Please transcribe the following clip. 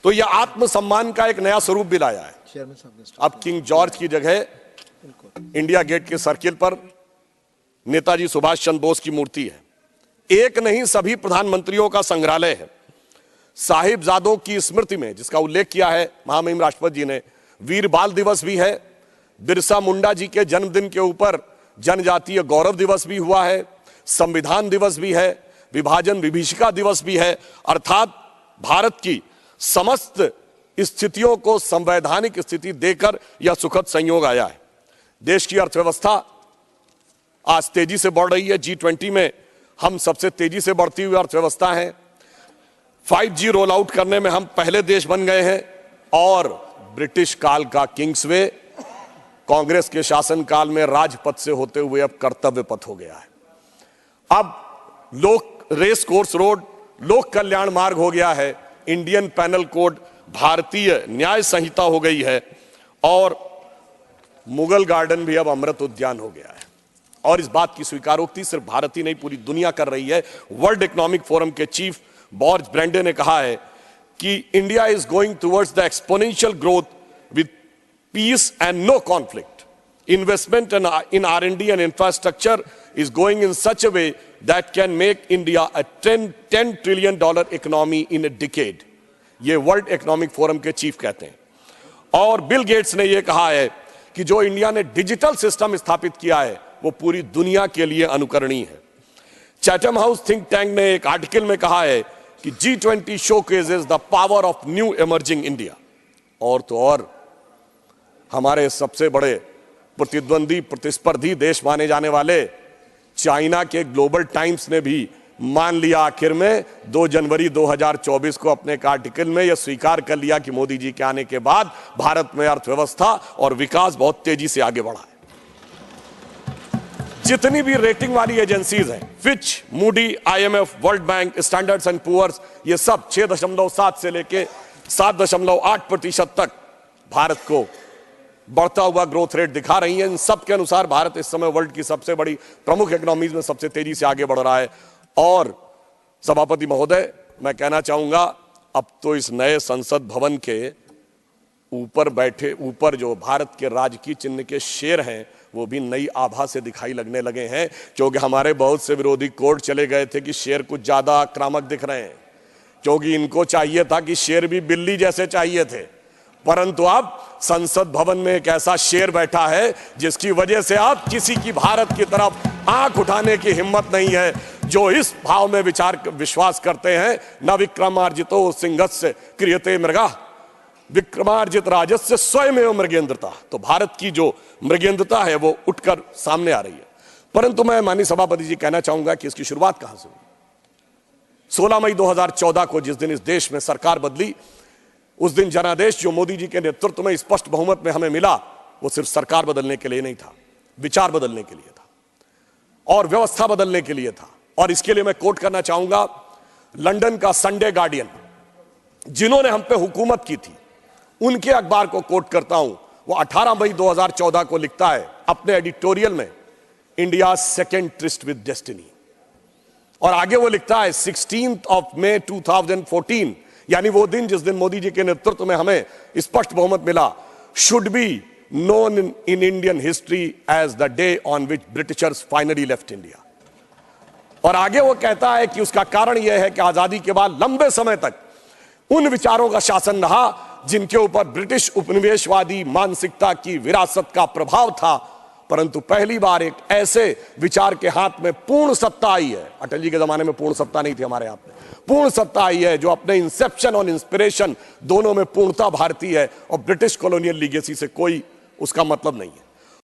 तो यह आत्मसम्मान का एक नया स्वरूप भी लाया है। अब किंग जॉर्ज की जगह इंडिया गेट के सर्किल पर नेताजी सुभाष चंद्र बोस की मूर्ति है। एक नहीं, सभी प्रधानमंत्रियों का संग्रहालय है। साहिबजादों की स्मृति में, जिसका उल्लेख किया है महामहिम राष्ट्रपति जी ने, वीर बाल दिवस भी है। बिरसा मुंडा जी के जन्मदिन के ऊपर जनजातीय गौरव दिवस भी हुआ है, संविधान दिवस भी है, विभाजन विभीषिका दिवस भी है। अर्थात भारत की समस्त स्थितियों को संवैधानिक स्थिति देकर यह सुखद संयोग आया है। देश की अर्थव्यवस्था आज तेजी से बढ़ रही है। G20 में हम सबसे तेजी से बढ़ती हुई अर्थव्यवस्था है। 5G रोल आउट करने में हम पहले देश बन गए हैं और ब्रिटिश काल का किंग्सवे कांग्रेस के शासनकाल में राजपथ से होते हुए अब कर्तव्य पथ हो गया है। अब लोक रेस कोर्स रोड लोक कल्याण मार्ग हो गया है। इंडियन पैनल कोड भारतीय न्याय संहिता हो गई है और मुगल गार्डन भी अब अमृत उद्यान हो गया है। और इस बात की स्वीकारोक्ति सिर्फ भारत ही नहीं, पूरी दुनिया कर रही है। वर्ल्ड इकोनॉमिक फोरम के चीफ बॉर्ज ब्रेंडे ने कहा है कि India is going towards the exponential growth with peace and no conflict. Investment in R&D and infrastructure is going in such a way that can make India a $10 trillion economy in a decade. ये world Economic Forum के chief कहते हैं। और Bill Gates ने यह कहा है कि जो इंडिया ने डिजिटल सिस्टम स्थापित किया है वो पूरी दुनिया के लिए अनुकरणीय है। चैथम हाउस थिंक टैंक ने एक आर्टिकल में कहा है कि G20 showcases the power of new emerging India। और तो और हमारे सबसे बड़े प्रतिद्वंदी प्रतिस्पर्धी देश माने जाने वाले चाइना के ग्लोबल टाइम्स ने भी मान लिया आखिर में 2 जनवरी 2024 को अपने एक आर्टिकल में यह स्वीकार कर लिया कि मोदी जी के आने के बाद भारत में अर्थव्यवस्था और विकास बहुत तेजी से आगे बढ़ा है। जितनी भी रेटिंग वाली एजेंसीज हैं, Fitch, Moody, IMF, World Bank, Standards and Poor's, ये सब 6.7 से लेके 7.8% तक भारत को बढ़ता हुआ ग्रोथ रेट दिखा रही है। इन सब के अनुसार भारत इस समय वर्ल्ड की सबसे बड़ी प्रमुख इकोनॉमीज में सबसे तेजी से आगे बढ़ रहा है। और सभापति महोदय, मैं कहना चाहूंगा, अब तो इस नए संसद भवन के ऊपर जो भारत के राजकीय चिन्ह के शेर हैं वो भी नई आभा से दिखाई लगने लगे हैं, क्योंकि हमारे बहुत से विरोधी कोर्ट चले गए थे कि शेर कुछ ज्यादा आक्रामक दिख रहे हैं, क्योंकि इनको चाहिए था कि शेर भी बिल्ली जैसे चाहिए थे। परंतु अब संसद भवन में एक ऐसा शेर बैठा है जिसकी वजह से अब किसी की भारत की तरफ आंख उठाने की हिम्मत नहीं है। जो इस भाव में विश्वास करते हैं, न विक्रमार्जितो सिंहस्य क्रियते मृगा विक्रमार्जित राजस्य स्वयमेव मृगेंद्रता। तो भारत की जो मृगेंद्रता है वो उठकर सामने आ रही है। परंतु मैं माननीय सभापति जी कहना चाहूंगा कि इसकी शुरुआत कहां से हुई। 16 मई 2014 को जिस दिन इस देश में सरकार बदली, उस दिन जनादेश जो मोदी जी के नेतृत्व में स्पष्ट बहुमत में हमें मिला, वो सिर्फ सरकार बदलने के लिए नहीं था, विचार बदलने के लिए था और व्यवस्था बदलने के लिए था। और इसके लिए मैं कोट करना चाहूंगा लंदन का संडे गार्डियन, जिन्होंने हम पे हुकूमत की थी, उनके अखबार को कोट करता हूं। वो 18 मई 2014 को लिखता है अपने एडिटोरियल में, India second tourist with destiny. और आगे वो लिखता है 16 मई 2014, यानी वो दिन जिस दिन मोदी जी के नेतृत्व में हमें स्पष्ट बहुमत मिला, should be known in Indian history as the day on which Britishers finally left India. और आगे वो कहता है कि उसका कारण यह है कि आजादी के बाद लंबे समय तक उन विचारों का शासन रहा जिनके ऊपर ब्रिटिश उपनिवेशवादी मानसिकता की विरासत का प्रभाव था, परंतु पहली बार एक ऐसे विचार के हाथ में पूर्ण सत्ता आई है। अटल जी के जमाने में पूर्ण सत्ता नहीं थी, हमारे हाथ में पूर्ण सत्ता आई है, जो अपने इंसेप्शन और इंस्पिरेशन दोनों में पूर्णता भारतीय है और ब्रिटिश कॉलोनियल लीगेसी से कोई उसका मतलब नहीं है।